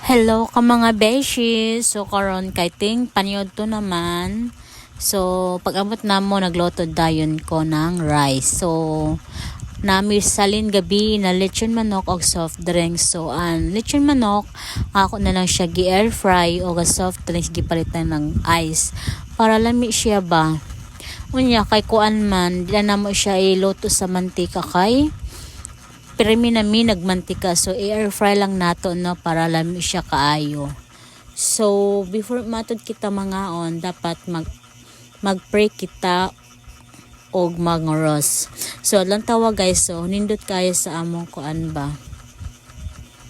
Hello ka mga beshi. So karon kay ting paniod to naman. So pag-abot na mo nagluto dayon ko ng rice. So nami salin gabi na lechon manok og soft drinks. So lechon manok ako na lang siya gi air fry o soft drinks gipalitan ng ice para lami siya ba. Unya kay kuan man dila na mo siya iluto sa mantika kay pirmi nami nagmantika, so air fry lang nato no para lami siya kaayo. So before matod kita mga on dapat mag-pray kita og mag-roast. So lang tawa guys, so nindot kayo sa among kuan ba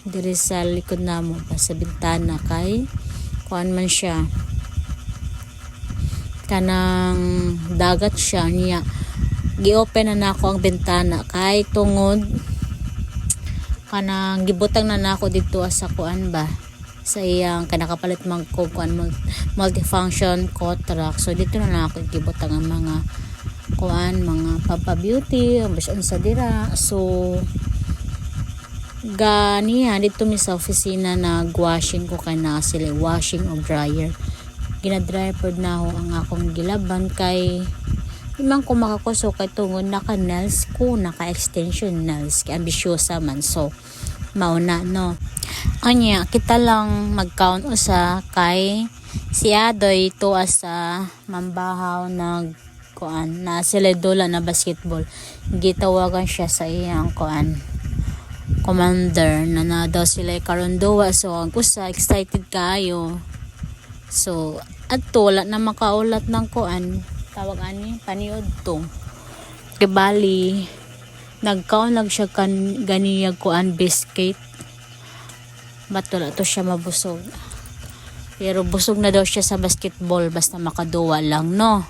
diri sa likod namo pa sa bintana kay kuan man siya kanang dagat siya niya gi-open na nako ang bintana kay tungod kanang gibutang na nako dito sa kuan ba sa iyang kanakapalit kuan multifunction contract. So dito na nako gibutang ang mga kuan mga papa beauty ang bisan sa dira. So ganiya dito mi sa opisina nag-washing ko kay na sila washing o dryer. Gina-dryer pod na ho ang akong gilaban kay imang ko makakuso kay tungod naka nails ko naka extension nails kay ambisyosa man, so mauna no anya kita lang mag-count usa kay si Adoy tuwa sa mambahaw nag kuan na sila dola na basketball gitawagan siya sa iyang kuan commander na daw sila karon duwa. So ang usa excited kayo, so adto wala na makaulat ng kuan tawag ani paniod to kibali nagkaon lang siya kan ganiyag kuan biscuit batula to siya mabusog pero busog na daw siya sa basketball basta makaduwa lang no.